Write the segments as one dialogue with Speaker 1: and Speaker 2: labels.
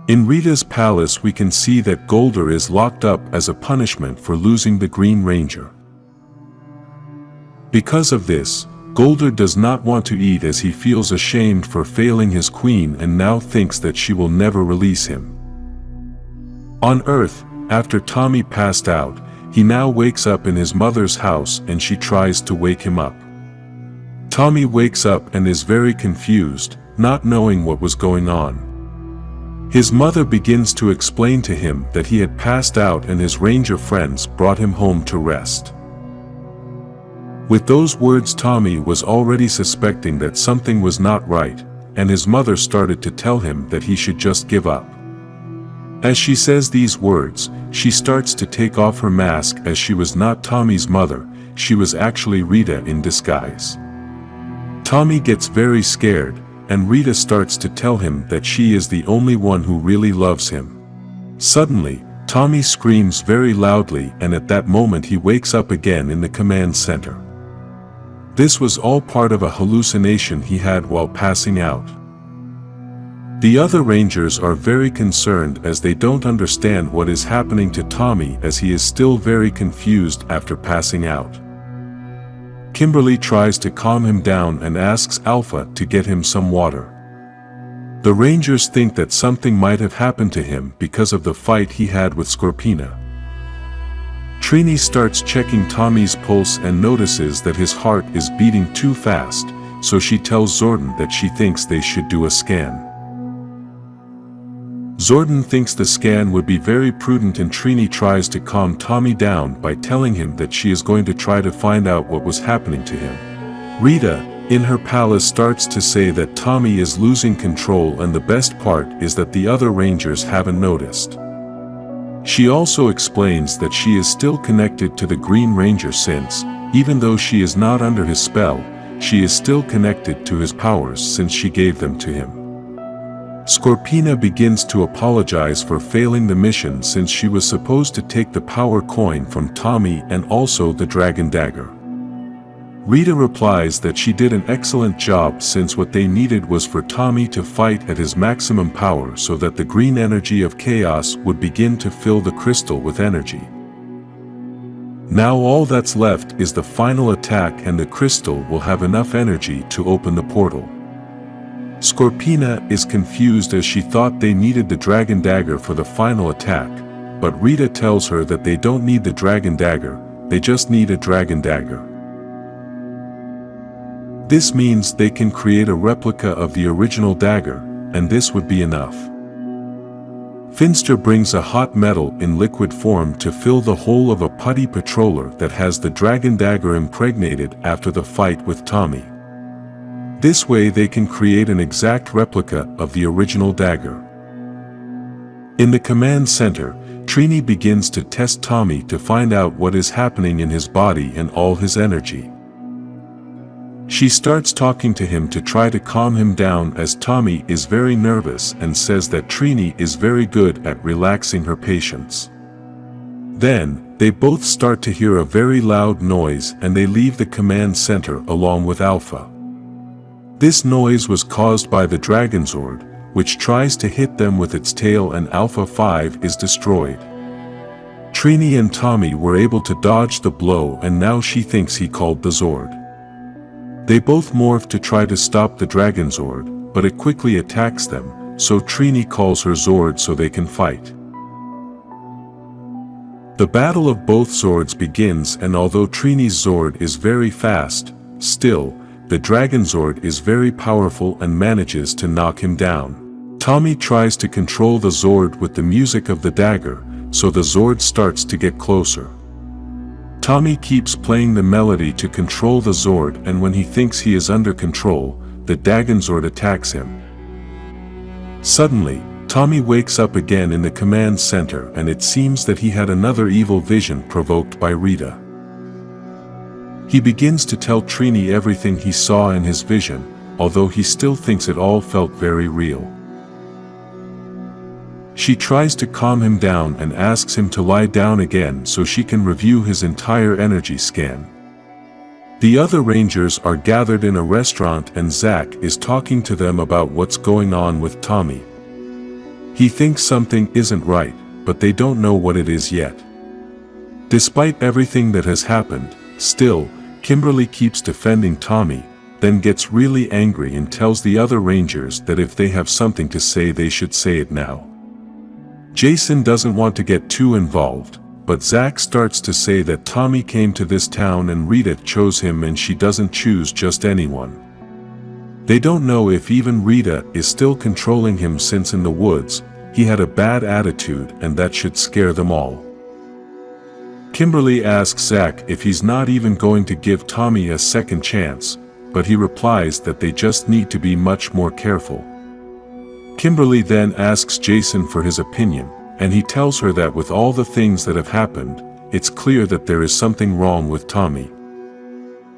Speaker 1: In Rita's palace we can see that Goldar is locked up as a punishment for losing the Green Ranger. Because of this, Goldar does not want to eat as he feels ashamed for failing his queen and now thinks that she will never release him. On Earth, after Tommy passed out, he now wakes up in his mother's house and she tries to wake him up. Tommy wakes up and is very confused, not knowing what was going on. His mother begins to explain to him that he had passed out and his ranger friends brought him home to rest. With those words, Tommy was already suspecting that something was not right, and his mother started to tell him that he should just give up. As she says these words, she starts to take off her mask as she was not Tommy's mother, she was actually Rita in disguise. Tommy gets very scared, and Rita starts to tell him that she is the only one who really loves him. Suddenly, Tommy screams very loudly, and at that moment he wakes up again in the command center. This was all part of a hallucination he had while passing out. The other Rangers are very concerned as they don't understand what is happening to Tommy as he is still very confused after passing out. Kimberly tries to calm him down and asks Alpha to get him some water. The Rangers think that something might have happened to him because of the fight he had with Scorpina. Trini starts checking Tommy's pulse and notices that his heart is beating too fast, so she tells Zordon that she thinks they should do a scan. Zordon thinks the scan would be very prudent and Trini tries to calm Tommy down by telling him that she is going to try to find out what was happening to him. Rita, in her palace, starts to say that Tommy is losing control and the best part is that the other Rangers haven't noticed. She also explains that she is still connected to the Green Ranger since, even though she is not under his spell, she is still connected to his powers since she gave them to him. Scorpina begins to apologize for failing the mission since she was supposed to take the power coin from Tommy and also the dragon dagger. Rita replies that she did an excellent job since what they needed was for Tommy to fight at his maximum power so that the green energy of chaos would begin to fill the crystal with energy. Now all that's left is the final attack and the crystal will have enough energy to open the portal. Scorpina is confused as she thought they needed the dragon dagger for the final attack, but Rita tells her that they don't need the dragon dagger, they just need a dragon dagger. This means they can create a replica of the original dagger, and this would be enough. Finster brings a hot metal in liquid form to fill the hole of a putty patroller that has the dragon dagger impregnated after the fight with Tommy. This way they can create an exact replica of the original dagger. In the command center, Trini begins to test Tommy to find out what is happening in his body and all his energy. She starts talking to him to try to calm him down as Tommy is very nervous and says that Trini is very good at relaxing her patients. Then, they both start to hear a very loud noise and they leave the command center along with Alpha. This noise was caused by the Dragonzord, which tries to hit them with its tail and Alpha 5 is destroyed. Trini and Tommy were able to dodge the blow and now she thinks he called the Zord. They both morph to try to stop the Dragonzord, but it quickly attacks them, so Trini calls her Zord so they can fight. The battle of both Zords begins and although Trini's Zord is very fast, still, the Dragonzord is very powerful and manages to knock him down. Tommy tries to control the Zord with the music of the dagger, so the Zord starts to get closer. Tommy keeps playing the melody to control the Zord and when he thinks he is under control, the Dragonzord attacks him. Suddenly, Tommy wakes up again in the command center and it seems that he had another evil vision provoked by Rita. He begins to tell Trini everything he saw in his vision, although he still thinks it all felt very real. She tries to calm him down and asks him to lie down again so she can review his entire energy scan. The other Rangers are gathered in a restaurant and Zack is talking to them about what's going on with Tommy. He thinks something isn't right, but they don't know what it is yet. Despite everything that has happened, still, Kimberly keeps defending Tommy, then gets really angry and tells the other Rangers that if they have something to say they should say it now. Jason doesn't want to get too involved, but Zach starts to say that Tommy came to this town and Rita chose him and she doesn't choose just anyone. They don't know if even Rita is still controlling him since in the woods, he had a bad attitude and that should scare them all. Kimberly asks Zach if he's not even going to give Tommy a second chance, but he replies that they just need to be much more careful. Kimberly then asks Jason for his opinion, and he tells her that with all the things that have happened, it's clear that there is something wrong with Tommy.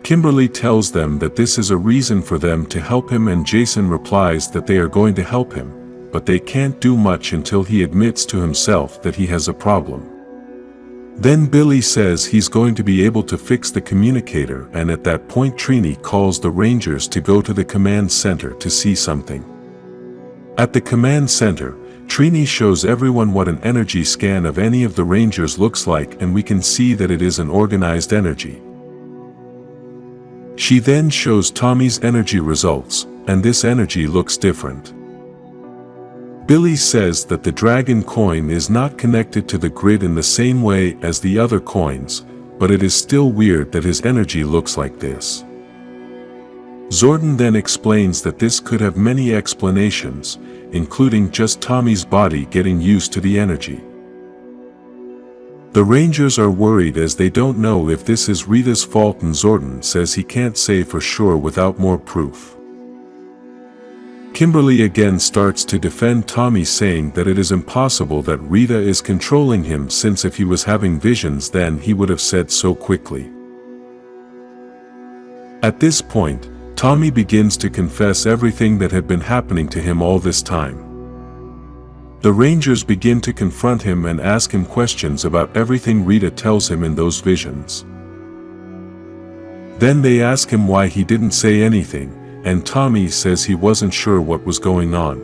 Speaker 1: Kimberly tells them that this is a reason for them to help him, and Jason replies that they are going to help him, but they can't do much until he admits to himself that he has a problem. Then Billy says he's going to be able to fix the communicator, and at that point Trini calls the Rangers to go to the command center to see something. At the command center, Trini shows everyone what an energy scan of any of the Rangers looks like, and we can see that it is an organized energy. She then shows Tommy's energy results, and this energy looks different. Billy says that the dragon coin is not connected to the grid in the same way as the other coins, but it is still weird that his energy looks like this. Zordon then explains that this could have many explanations, including just Tommy's body getting used to the energy. The Rangers are worried as they don't know if this is Rita's fault, and Zordon says he can't say for sure without more proof. Kimberly again starts to defend Tommy, saying that it is impossible that Rita is controlling him, since if he was having visions then he would have said so quickly. At this point, Tommy begins to confess everything that had been happening to him all this time. The Rangers begin to confront him and ask him questions about everything Rita tells him in those visions. Then they ask him why he didn't say anything, and Tommy says he wasn't sure what was going on.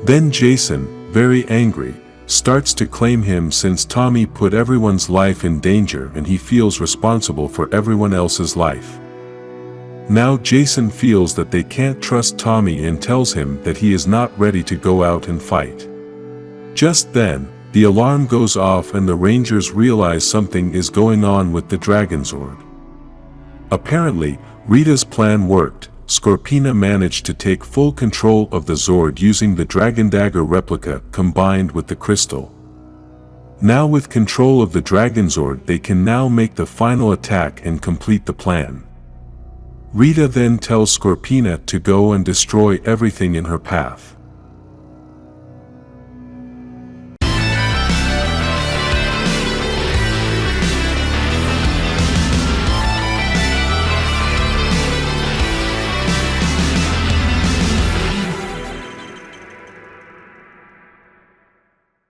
Speaker 1: Then Jason, very angry, starts to claim him since Tommy put everyone's life in danger and he feels responsible for everyone else's life. Now Jason feels that they can't trust Tommy and tells him that he is not ready to go out and fight. Just then, the alarm goes off and the Rangers realize something is going on with the Dragonzord. Apparently, Rita's plan worked. Scorpina managed to take full control of the Zord using the Dragon Dagger replica combined with the crystal. Now with control of the Dragonzord, they can now make the final attack and complete the plan. Rita then tells Scorpina to go and destroy everything in her path.